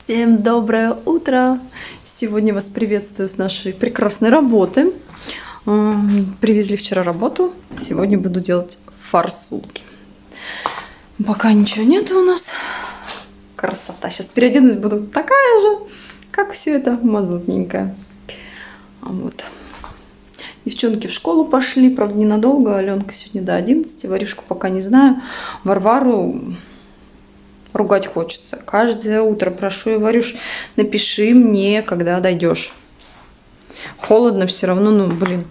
Всем доброе утро! Сегодня вас приветствую с нашей прекрасной работы. Привезли вчера работу, сегодня буду делать форсунки. Пока ничего нету у нас. Красота! Сейчас переоденусь, буду такая же, как все это мазутненькая. Вот. Девчонки в школу пошли, правда ненадолго. Аленка сегодня до 11, Варюшку пока не знаю. Варвару ругать хочется. Каждое утро прошу ее: Варюш, напиши мне, когда дойдешь. Холодно все равно, ну блин,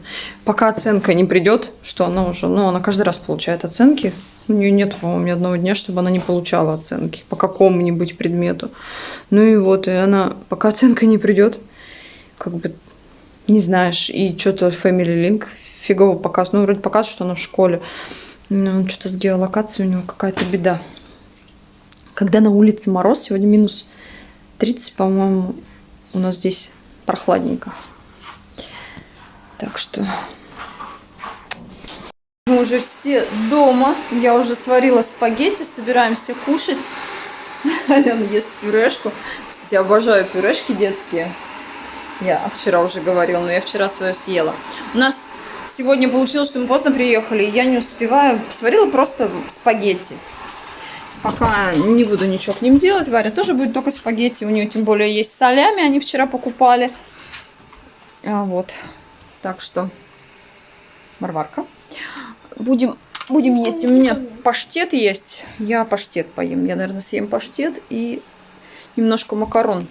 пока оценка не придет, что она уже, ну она каждый раз получает оценки. У нее нет, по-моему, ни одного дня, чтобы она не получала оценки по какому-нибудь предмету. Ну и вот, и она, пока оценка не придет, как бы не знаешь, и что-то Family Link фигово показывает. Ну, вроде показывает, что она в школе. Но что-то с геолокацией у него какая-то беда. Когда на улице мороз, сегодня минус 30, по-моему, у нас здесь прохладненько. Так что мы уже все дома. Я уже сварила спагетти, собираемся кушать. Алена ест пюрешку. Кстати, обожаю пюрешки детские. Я вчера уже говорила, но я вчера свою съела. У нас сегодня получилось, что мы поздно приехали, и я не успеваю. Сварила просто спагетти. Пока не буду ничего к ним делать. Варя тоже будет только спагетти. У нее тем более есть салями, они вчера покупали. Вот. Так что, Варварка. Будем есть. У меня паштет есть. Я паштет поем. Я, наверное, съем паштет и немножко макарон.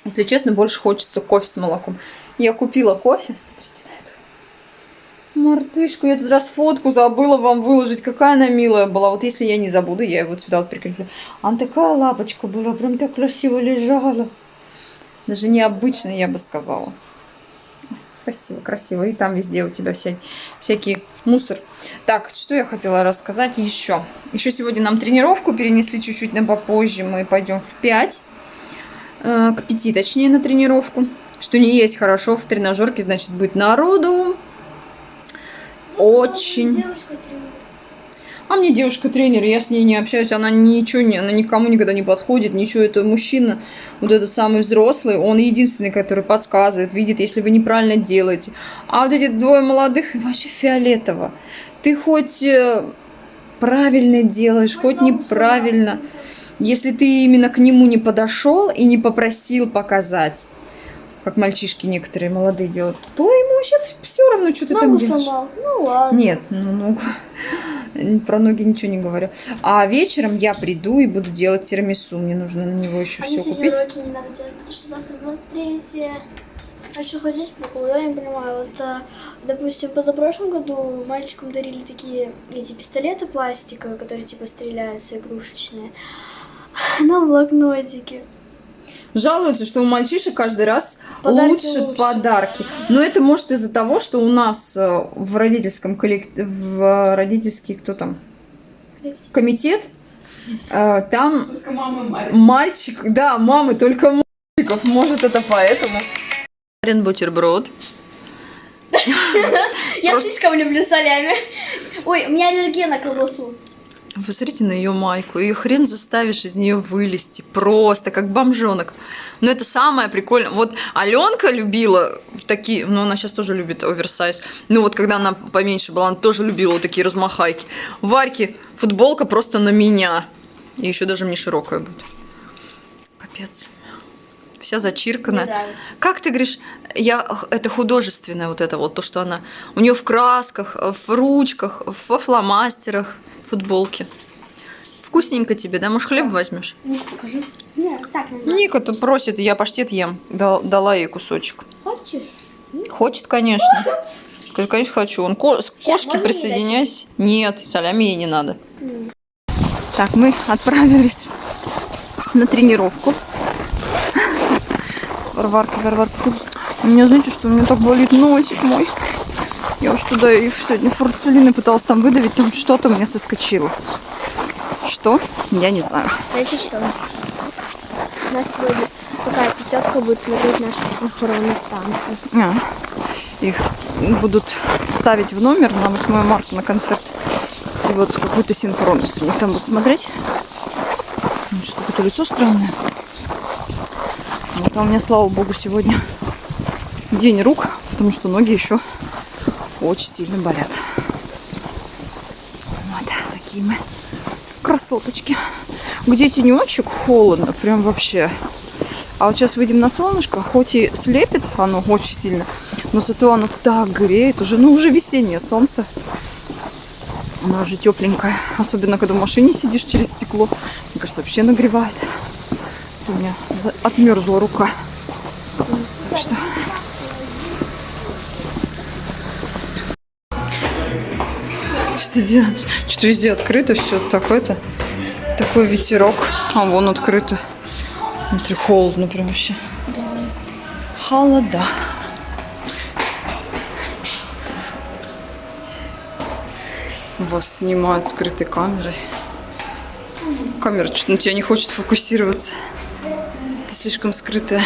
Если честно, больше хочется кофе с молоком. Я купила кофе. Смотрите на эту мартышку. Я тут раз фотку забыла вам выложить. Какая она милая была. Вот если я не забуду, я ее вот сюда вот прикреплю. Она такая лапочка была. Прям так красиво лежала. Даже необычная, я бы сказала. Красиво, красиво. И там везде у тебя всякий мусор. Так, что я хотела рассказать еще. Еще сегодня нам тренировку перенесли чуть-чуть на попозже. Мы пойдем в 5. К 5, точнее, на тренировку. Что не есть хорошо. В тренажерке, значит, будет народу. Очень. А мне девушка-тренер, я с ней не общаюсь. Она ничего не, она никому никогда не подходит. Ничего, это мужчина, вот этот самый взрослый. Он единственный, который подсказывает, видит, если вы неправильно делаете. А вот эти двое молодых, вообще фиолетово. Ты хоть правильно делаешь, хоть неправильно. Если ты именно к нему не подошел и не попросил показать, как мальчишки некоторые молодые делают, то ему вообще все равно, что ты там делаешь. Сломал. Ну ладно. Нет, ну, про ноги ничего не говорю. А вечером я приду и буду делать тирамису. Мне нужно на него еще все купить. Уроки не надо делать, потому что завтра 23. А что ходить по кругу, я не понимаю. Вот, допустим, позапрошлом году мальчикам дарили такие эти пистолеты пластиковые, которые типа стреляются, игрушечные. Нам блокнотики. Жалуются, что у мальчишек каждый раз лучше подарки. Но это может из-за того, что у нас в родительском коллективе, в родительский, кто там, комитет, там мальчик, да, мамы только мальчиков, может это поэтому. Бутерброд. Я слишком люблю солями. Ой, у меня аллергия на колбасу. Посмотрите на ее майку. Ее хрен заставишь из нее вылезти. Просто как бомжонок. Но это самое прикольное. Вот Аленка любила такие, ну она сейчас тоже любит оверсайз. Ну вот когда она поменьше была, она тоже любила вот такие размахайки. Варьки футболка просто на меня. И еще даже мне широкая будет. Капец. Вся зачирканная. Как ты говоришь, это художественное вот это вот, то, что она у нее в красках, в ручках, во фломастерах, футболке. Вкусненько тебе, да? Может, хлеб возьмешь? Покажи. Нет, так нельзя. Ника тут просит, я паштет ем. Дала ей кусочек. Хочешь? Хочет, конечно. Скажи, конечно, хочу. Он кошки присоединяйся. Нет, солями ей не надо. Так, мы отправились на тренировку. Варварка. У меня, знаете, что у меня так болит носик мой. Я уж туда и сегодня фурцелины пыталась там выдавить, там что-то у меня соскочило. Что? Я не знаю. Знаете что? У нас сегодня такая пятерка будет смотреть нашу синхронную станцию. Их будут ставить в номер на 8 марта на концерт. И вот какую-то синхронность у них там будут смотреть. Что-то лицо странное. Вот, а у меня, слава богу, сегодня день рук, потому что ноги еще очень сильно болят. Вот такие мы красоточки. Где тенечек, холодно, прям вообще. А вот сейчас выйдем на солнышко, хоть и слепит оно очень сильно, но зато оно так греет уже, ну уже весеннее солнце. Оно уже тепленькое, особенно когда в машине сидишь через стекло. Мне кажется, вообще нагревает. Фу, у меня отмерзла рука. Так что... Что ты делаешь? Что-то везде открыто, все такое-то. Такой ветерок. А вон открыто. Внутри холодно прям вообще. Холода. Вас снимают скрытой камерой. Камера что-то на тебя не хочет фокусироваться. Ты слишком скрытая.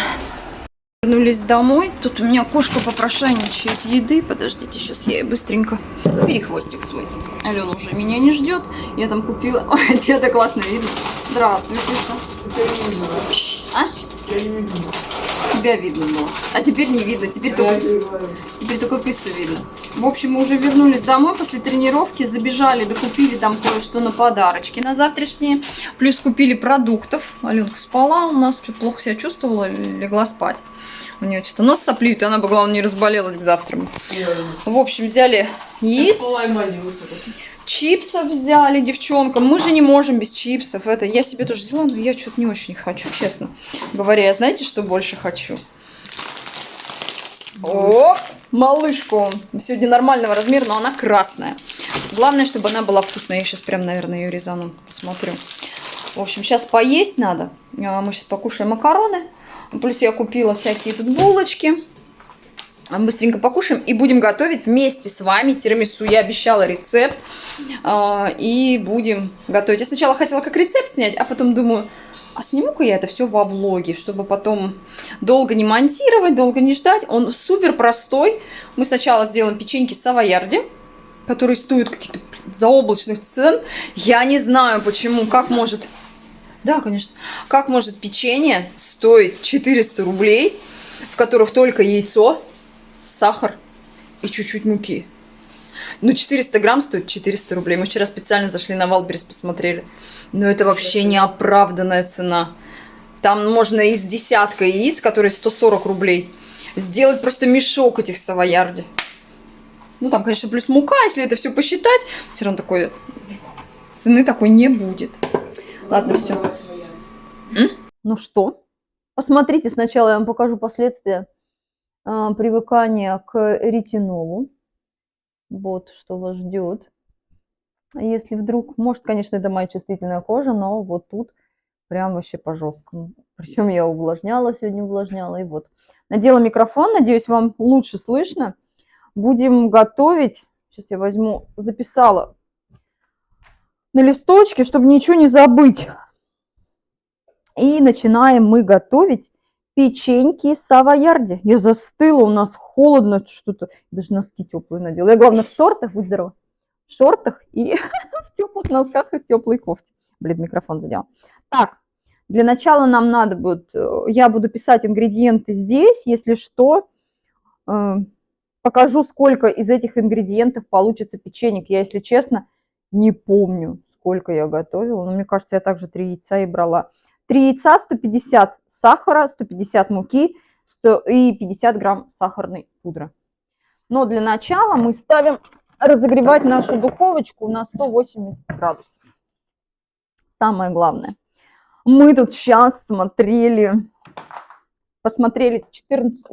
Вернулись домой. Тут у меня кошка попрошайничает еды. Подождите, сейчас я ей быстренько перехвостик свой. Алена уже меня не ждет. Я там купила... Ой, тебя так классно видно. Здравствуй, Лиса. А? Тебя видно было. А теперь не видно. Теперь только пису видно. В общем, мы уже вернулись домой после тренировки. Забежали, докупили там кое-что на подарочки на завтрашние. Плюс купили продуктов. Аленка спала у нас. Что-то плохо себя чувствовала. Легла спать. У нее чисто нос соплит. И она бы, главное, не разболелась к завтраму. В общем, взяли яиц. Чипсов взяли девчонкам. Мы же не можем без чипсов. Это я себе тоже взяла, но я что-то не очень хочу, честно говоря. Я знаете, что больше хочу? О, малышку. Сегодня нормального размера, но она красная. Главное, чтобы она была вкусная. Я сейчас прям, наверное, ее резану. Посмотрю. В общем, сейчас поесть надо. Мы сейчас покушаем макароны. Плюс я купила всякие тут булочки. Быстренько покушаем и будем готовить вместе с вами тирамису. Я обещала рецепт. И будем готовить. Я сначала хотела как рецепт снять, а потом думаю, а сниму-ка я это все во влоге, чтобы потом долго не монтировать, долго не ждать. Он супер простой. Мы сначала сделаем печеньки савоярди, которые стоят каких-то заоблачных цен. Я не знаю почему, как может... Да, конечно. Как может печенье стоить 400 рублей, в которых только яйцо, сахар и чуть-чуть муки. Ну, 400 грамм стоит 400 рублей. Мы вчера специально зашли на Валберес, посмотрели. Но это вообще неоправданная цена. Там можно из десятка яиц, которые 140 рублей, сделать просто мешок этих савоярди. Ну, там, конечно, плюс мука, если это все посчитать. Все равно такой цены такой не будет. Ладно, все. Ну что? Посмотрите, сначала я вам покажу последствия привыкания к ретинолу. Вот, что вас ждет. Если вдруг, может, конечно, это моя чувствительная кожа, но вот тут прям вообще по жесткому. Причем я увлажняла сегодня, увлажняла. И вот. Надела микрофон, надеюсь, вам лучше слышно. Будем готовить. Сейчас я возьму, записала на листочке, чтобы ничего не забыть. И начинаем мы готовить печеньки савоярди. Я застыла, у нас холодно что-то. Даже носки теплые надела. Я, главное, в шортах, будь здорова. В шортах и в теплых носках и в теплой кофте. Блин, микрофон задел. Так, для начала нам надо будет... Я буду писать ингредиенты здесь. Если что, покажу, сколько из этих ингредиентов получится печенек. Я, если честно, не помню, сколько я готовила. Но мне кажется, я также 3 яйца и брала. 3 яйца, 150 сахара, 150 муки и 50 грамм сахарной пудры. Но для начала мы ставим разогревать нашу духовочку на 180 градусов. Самое главное. Мы тут сейчас посмотрели 14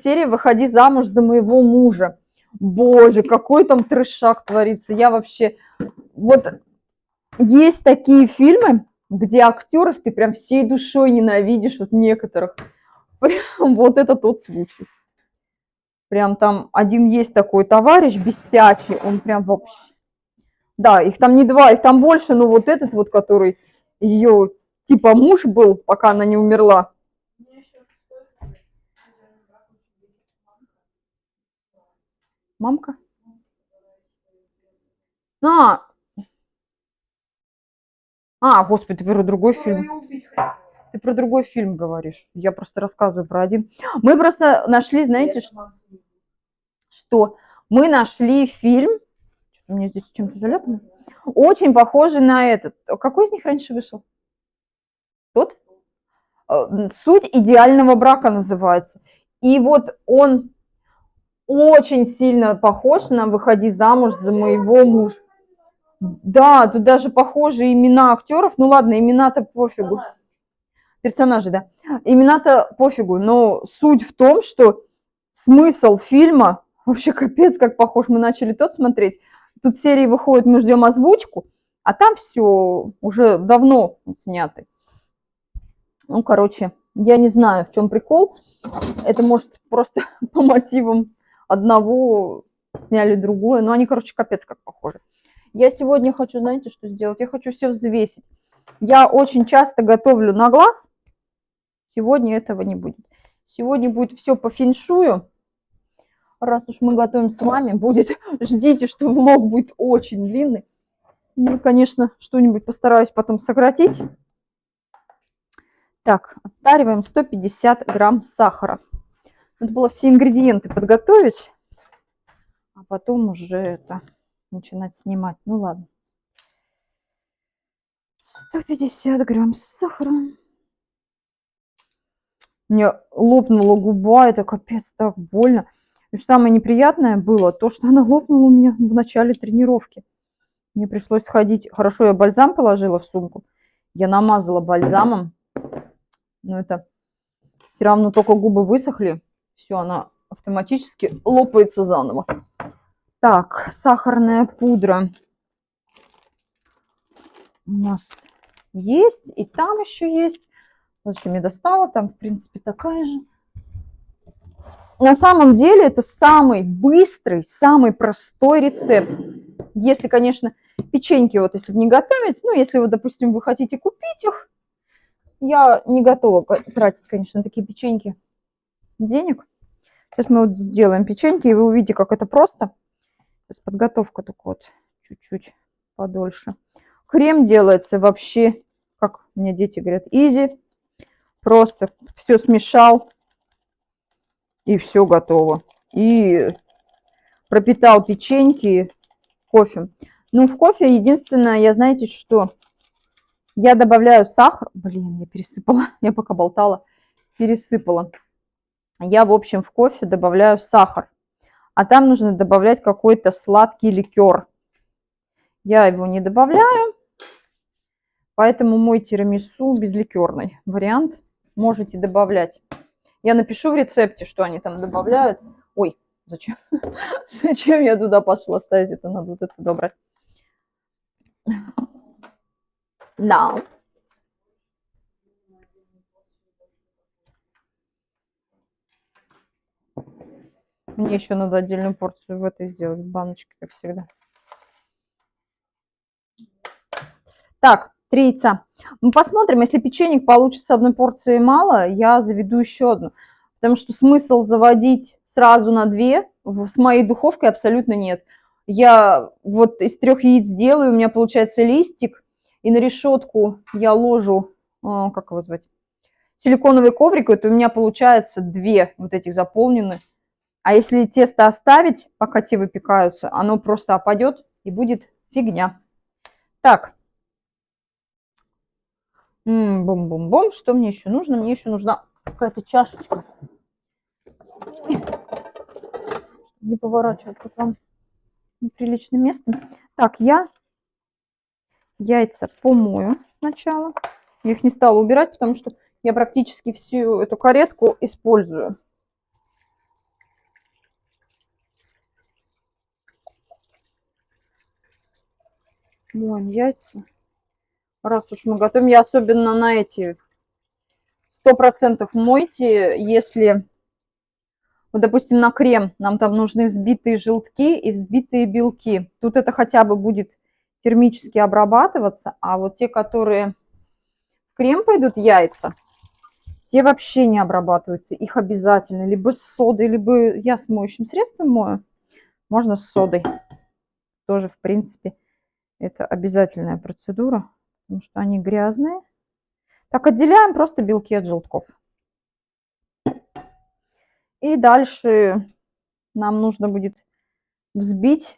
серия «Выходи замуж за моего мужа». Боже, какой там трешак творится. Я вообще... Вот есть такие фильмы, где актеров ты прям всей душой ненавидишь, вот некоторых. Прям вот это тот случай. Прям там один есть такой товарищ бесячий, он прям вообще... Да, их там не 2, их там больше, но вот этот вот, который ее типа муж был, пока она не умерла. Мамка? Господи, ты говорю, другой фильм. ты про другой фильм говоришь. Я просто рассказываю про один. Мы просто нашли, знаете, что мы нашли фильм, у меня здесь чем-то заляпано, очень похожий на этот. Какой из них раньше вышел? Тот? «Суть идеального брака» называется. И вот он очень сильно похож на «Выходи замуж за моего мужа». Да, тут даже похожи имена актеров. Ну ладно, имена-то пофигу. Персонажи, да. Имена-то пофигу, но суть в том, что смысл фильма вообще капец как похож. Мы начали тот смотреть. Тут серии выходят, мы ждем озвучку, а там все уже давно сняты. Ну, короче, я не знаю, в чем прикол. Это может просто по мотивам одного сняли другое. Но они, короче, капец как похожи. Я сегодня хочу, знаете, что сделать? Я хочу все взвесить. Я очень часто готовлю на глаз. Сегодня этого не будет. Сегодня будет все по феншую. Раз уж мы готовим с вами, будет, ждите, что влог будет очень длинный. Ну, конечно, что-нибудь постараюсь потом сократить. Так, отвариваем 150 грамм сахара. Надо было все ингредиенты подготовить, а потом уже это начинать снимать. Ну ладно. 150 грамм сахара. У меня лопнула губа, это капец, так больно. И что самое неприятное было, то, что она лопнула у меня в начале тренировки. Мне пришлось сходить. Хорошо, я бальзам положила в сумку. Я намазала бальзамом. Но это все равно только губы высохли. Все, она автоматически лопается заново. Так, сахарная пудра у нас есть. И там еще есть. Зачем я достала? Там, в принципе, такая же. На самом деле это самый быстрый, самый простой рецепт. Если, конечно, печеньки, вот если не готовить, ну, если, вот, допустим, вы хотите купить их, я не готова тратить, конечно, такие печеньки денег. Сейчас мы вот сделаем печеньки, и вы увидите, как это просто. Сейчас подготовка только вот чуть-чуть подольше. Крем делается вообще, как мне дети говорят, easy. Просто все смешал, и все готово. И пропитал печеньки кофе. Ну, в кофе единственное, я знаете что? Я добавляю сахар. Блин, я пересыпала. Я пока болтала, пересыпала. Я, в общем, в кофе добавляю сахар. А там нужно добавлять какой-то сладкий ликер. Я его не добавляю. Поэтому мой тирамису безликерный вариант. Можете добавлять. Я напишу в рецепте, что они там добавляют. Ой, зачем? Зачем я туда пошла ставить? Это надо вот это добрать. Да. Мне еще надо отдельную порцию в этой сделать, в баночке, как всегда. Так, 3 яйца. Мы посмотрим, если печенек получится одной порции мало, я заведу еще одну. Потому что смысл заводить сразу на 2 с моей духовкой абсолютно нет. Я вот из 3 яиц делаю, у меня получается листик, и на решетку я ложу, как его звать, силиконовый коврик, это у меня получается 2 вот этих заполненных. А если тесто оставить, пока те выпекаются, оно просто опадет и будет фигня. Так. Бум-бум-бум. Что мне еще нужно? Мне еще нужна какая-то чашечка. Не поворачиваться к вам неприличным местом. Так, я яйца помою сначала. Я их не стала убирать, потому что я практически всю эту каретку использую. Моем яйца. Раз уж мы готовим, я особенно на эти 100% мойте, если, вот, допустим, на крем нам там нужны взбитые желтки и взбитые белки. Тут это хотя бы будет термически обрабатываться, а вот те, которые в крем пойдут, яйца, те вообще не обрабатываются. Их обязательно либо с содой, либо я с моющим средством мою. Можно с содой. Тоже, в принципе, это обязательная процедура, потому что они грязные. Так, отделяем просто белки от желтков. И дальше нам нужно будет взбить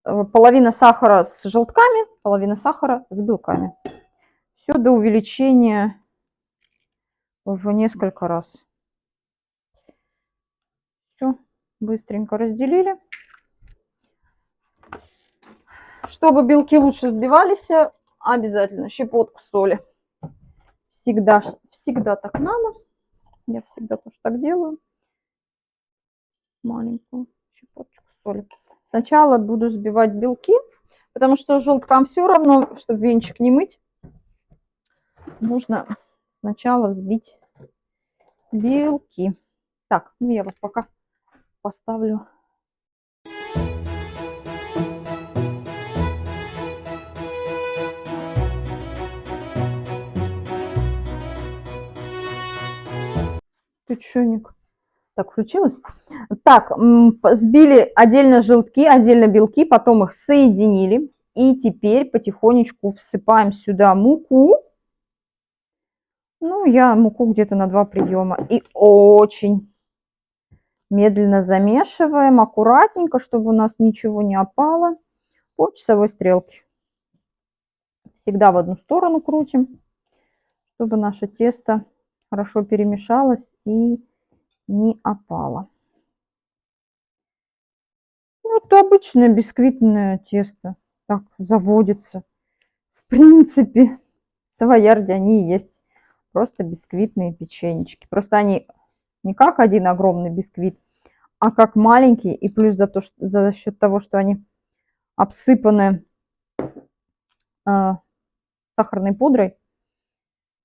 половина сахара с желтками, половина сахара с белками. Все до увеличения в несколько раз. Все, быстренько разделили. Чтобы белки лучше сбивались, обязательно щепотку соли. Всегда так надо. Я всегда тоже так делаю. Маленькую щепоточку соли. Сначала буду взбивать белки, потому что желткам все равно, чтобы венчик не мыть. Нужно сначала взбить белки. Так, ну я вас пока поставлю. Ты чё, Ник? Так, включилось? Так, сбили отдельно желтки, отдельно белки, потом их соединили. И теперь потихонечку всыпаем сюда муку. Ну, я муку где-то на 2 приема. И очень медленно замешиваем, аккуратненько, чтобы у нас ничего не опало по часовой стрелке. Всегда в одну сторону крутим, чтобы наше тесто хорошо перемешалось и не опало. Это обычное бисквитное тесто. Так заводится. В принципе, в Савоярде они и есть. Просто бисквитные печенечки. Просто они не как один огромный бисквит, а как маленькие. И плюс за счет того, что они обсыпаны сахарной пудрой,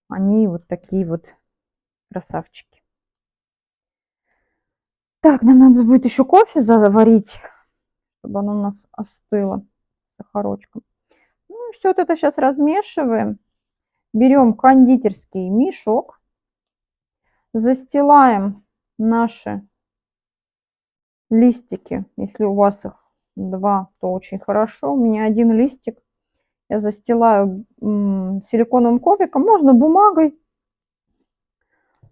они вот такие вот красавчики. Так, нам надо будет еще кофе заварить, чтобы оно у нас остыло с сахарочком. Ну и все это сейчас размешиваем. Берем кондитерский мешок, застилаем наши листики. Если у вас их 2, то очень хорошо. У меня 1 листик. Я застилаю силиконовым ковриком, можно бумагой.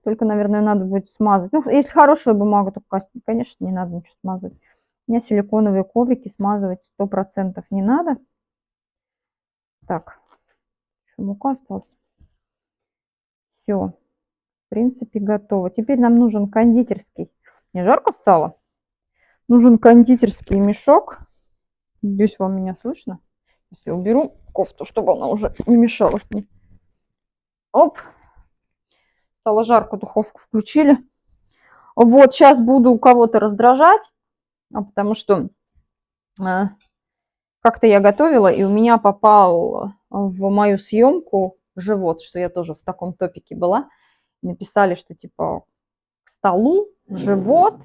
Только, наверное, надо будет смазать. Ну, если хорошая бумага, то, конечно, не надо ничего смазывать. У меня силиконовые коврики смазывать 100% не надо. Так, еще мука осталась. Все, в принципе, готово. Теперь нам нужен кондитерский. Не жарко стало? Нужен кондитерский мешок. Здесь вам меня слышно? Если уберу кофту, чтобы она уже не мешалась мне. Оп. Стало жарко, духовку включили. Вот, сейчас буду у кого-то раздражать, потому что как-то я готовила, и у меня попал в мою съемку живот, что я тоже в таком топике была. Написали, что типа к столу живот.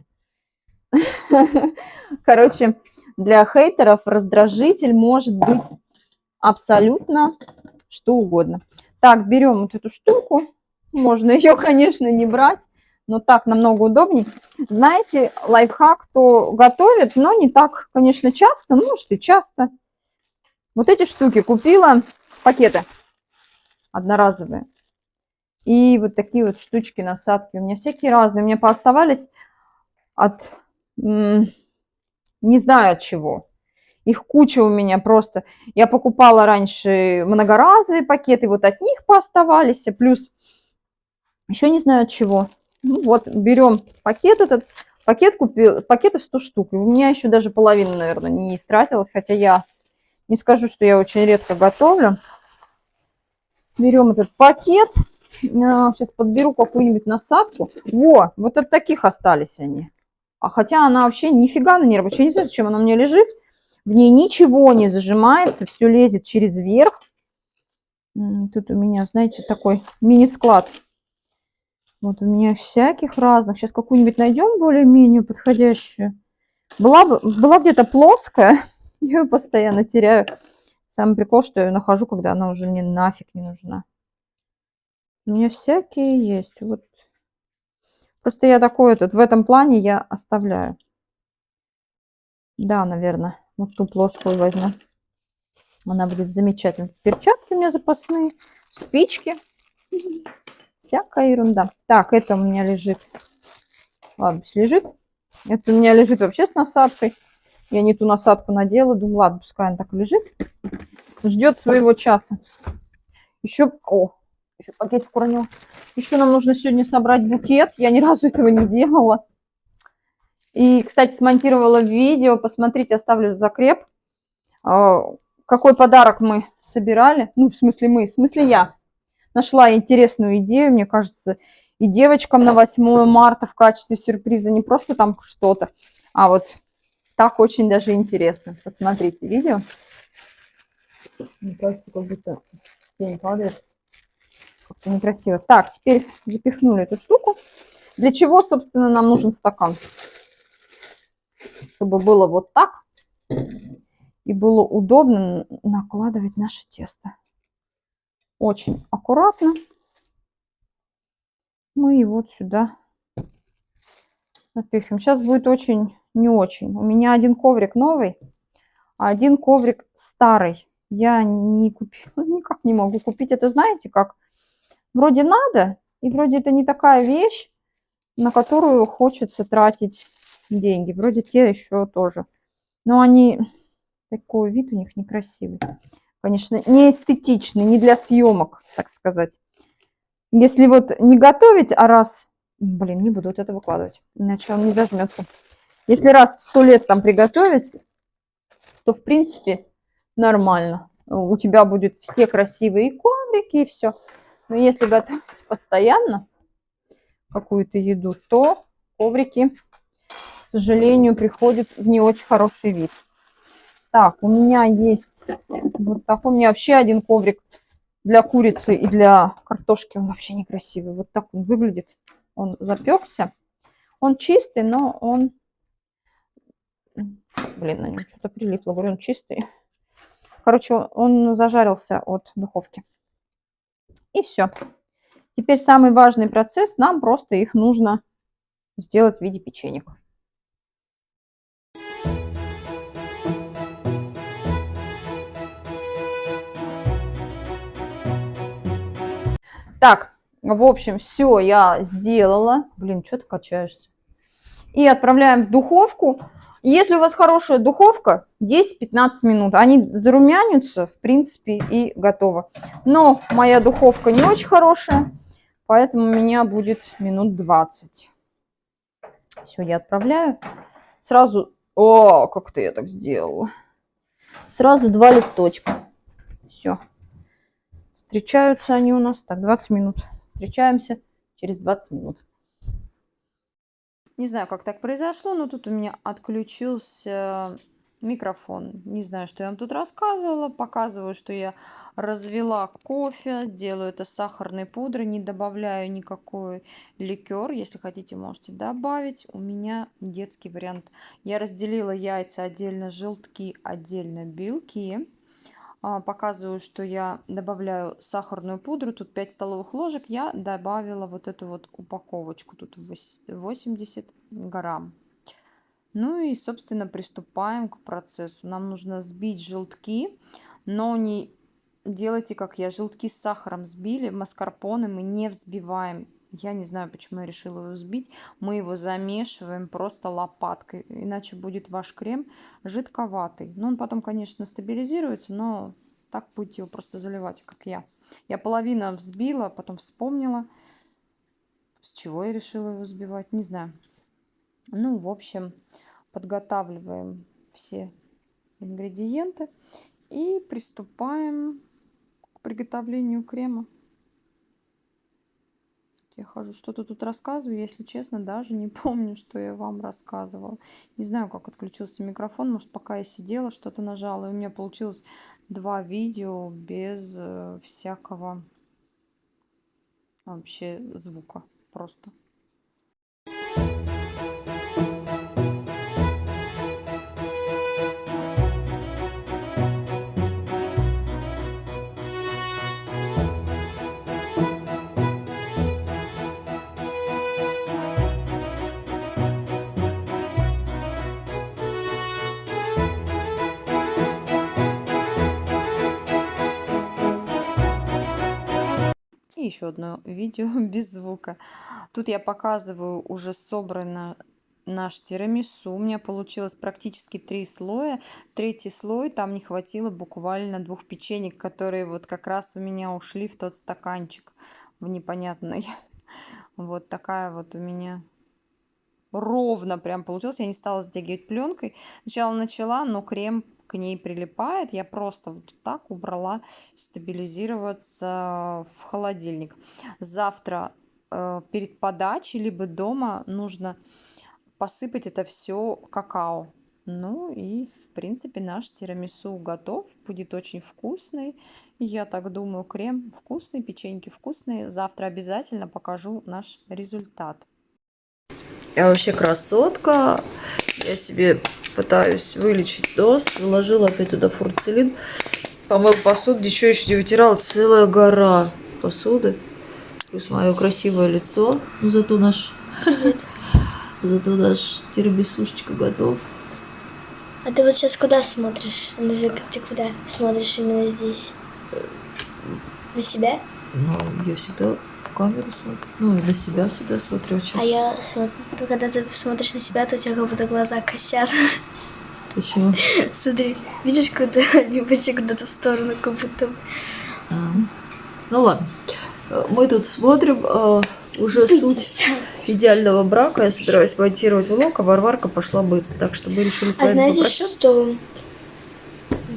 Короче, для хейтеров раздражитель может быть абсолютно что угодно. Так, берем вот эту штуку. Можно ее, конечно, не брать, но так намного удобнее. Знаете, лайфхак, кто готовит, но не так, конечно, часто, ну, может и часто. Вот эти штуки купила, пакеты одноразовые. И вот такие вот штучки, насадки. У меня всякие разные. У меня пооставались от, не знаю от чего. Их куча у меня просто. Я покупала раньше многоразовые пакеты, вот от них пооставались. Плюс еще не знаю от чего. Ну вот, берем пакет этот. Пакет купил, пакеты 100 штук. И у меня еще даже половина, наверное, не истратилась. Хотя я не скажу, что я очень редко готовлю. Берем этот пакет. Сейчас подберу какую-нибудь насадку. Во, вот от таких остались они. А хотя она вообще нифига на нерабочая. Я не знаю, зачем она у меня лежит. В ней ничего не зажимается, все лезет через верх. Тут у меня, знаете, такой мини-склад. Вот у меня всяких разных. Сейчас какую-нибудь найдем более-менее подходящую. Была где-то плоская. Я ее постоянно теряю. Самый прикол, что я ее нахожу, когда она уже мне нафиг не нужна. У меня всякие есть. Вот. Просто я такой в этом плане я оставляю. Да, наверное, вот ту плоскую возьму. Она будет замечательно. Перчатки у меня запасные. спички. Всякая ерунда. Так, это у меня лежит. Ладно, пусть лежит. Это у меня лежит вообще с насадкой. Я не ту насадку надела. Думаю, ладно, пускай она так лежит. Ждет своего часа. Еще... О, еще пакетик уронила. Еще нам нужно сегодня собрать букет. Я ни разу этого не делала. И, кстати, смонтировала видео. Посмотрите, оставлю закреп. Какой подарок мы собирали. Ну, в смысле я. Нашла интересную идею, мне кажется, и девочкам на 8 марта в качестве сюрприза не просто там что-то, а вот так очень даже интересно. Посмотрите видео. Мне кажется, как будто тень падает. Как-то некрасиво. Так, теперь запихнули эту штуку. Для чего, собственно, нам нужен стакан? Чтобы было вот так и было удобно накладывать наше тесто. Очень аккуратно. Мы его вот сюда запихиваем. Сейчас будет очень не очень. У меня один коврик новый, а один коврик старый. Я не купила, никак не могу купить. Это знаете как? Вроде надо, и вроде это не такая вещь, на которую хочется тратить деньги. Вроде те еще тоже. Но они, такой вид у них некрасивый. Конечно, не эстетичный, не для съемок, так сказать. Если вот не готовить, а раз... Блин, не буду вот это выкладывать, иначе он не зажмется. Если раз в 100 лет там приготовить, то, в принципе, нормально. У тебя будут все красивые коврики и все. Но если готовить постоянно какую-то еду, то коврики, к сожалению, приходят в не очень хороший вид. Так, у меня есть вот такой. У меня вообще один коврик для курицы и для картошки. Он вообще некрасивый. Вот так он выглядит. Он запекся. Он чистый, но он... Блин, на нем что-то прилипло. Говорю, он чистый. Короче, он зажарился от духовки. И все. Теперь самый важный процесс. Нам просто их нужно сделать в виде печенек. Так, в общем, все я сделала. Блин, что ты качаешься? И отправляем в духовку. Если у вас хорошая духовка, 10-15 минут. Они зарумянятся, в принципе, и готово. Но моя духовка не очень хорошая, поэтому у меня будет минут 20. Все, я отправляю. Сразу... О, как-то я так сделала. Сразу 2 листочка. Все. Встречаются они у нас. Так, 20 минут. Встречаемся через 20 минут. Не знаю, как так произошло, но тут у меня отключился микрофон. Не знаю, что я вам тут рассказывала. Показываю, что я развела кофе, делаю это с сахарной пудрой, не добавляю никакой ликер. Если хотите, можете добавить. У меня детский вариант. Я разделила яйца отдельно, желтки отдельно, белки. Показываю, что я добавляю сахарную пудру. Тут 5 столовых ложек. Я добавила вот эту вот упаковочку. Тут 80 грамм. Ну и, собственно, приступаем к процессу. Нам нужно сбить желтки, но не делайте, как я. Желтки с сахаром сбили, маскарпоне мы не взбиваем. Я не знаю, почему я решила его взбить. Мы его замешиваем просто лопаткой, иначе будет ваш крем жидковатый. Ну, он потом, конечно, стабилизируется, но так будете его просто заливать, как я. Я половину взбила, потом вспомнила, с чего я решила его взбивать, не знаю. Ну, в общем, подготавливаем все ингредиенты и приступаем к приготовлению крема. Я хожу, что-то тут рассказываю, если честно, даже не помню, что я вам рассказывала. Не знаю, как отключился микрофон, может, пока я сидела, что-то нажала, и у меня получилось 2 видео без всякого вообще звука, просто. И еще одно видео без звука. Тут я показываю уже собрано наш тирамису. У меня получилось практически 3 слоя. Третий слой, там не хватило буквально 2 печенек, которые вот как раз у меня ушли в тот стаканчик в непонятный. Вот такая вот у меня ровно прям получилось. Я не стала затягивать пленкой. Сначала начала, но крем к ней прилипает. Я просто вот так убрала стабилизироваться в холодильник. Завтра перед подачей либо дома нужно посыпать это все какао. Ну и в принципе наш тирамису готов. Будет очень вкусный. Я так думаю, крем вкусный, печеньки вкусные. Завтра обязательно покажу наш результат. Я вообще красотка. Я себе пытаюсь вылечить нос. Выложила опять туда фурцелин. Помыл посуду, ничего еще не вытирала. Целая гора посуды. Плюс мое красивое лицо. Ну зато наш тирамисушечка готов. А ты вот сейчас куда смотришь? Ну, ты куда смотришь именно здесь? На себя? Ну, я всегда в камеру смотрю. Ну, и на себя всегда смотрю. А я смотрю, когда ты смотришь на себя, то у тебя как будто глаза косят. Почему? Смотри, видишь, куда они почти куда-то в сторону, как будто. Ну ладно. Мы тут смотрим уже суть идеального брака. Я собираюсь монтировать влог, а Варварка пошла мыться. Так что мы решили с А вами знаете, попрощаться. что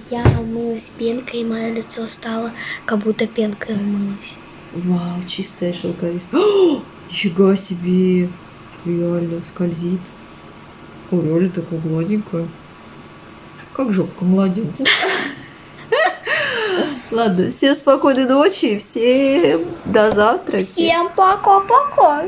я мылась пенкой, и мое лицо стало, как будто пенкой умылась. Вау, чистая шелковистая. О, нифига себе. Реально скользит. О, реально такая гладенькая. Как жопка младенца. Ладно, всем спокойной ночи и всем до завтра. Всем пока-пока!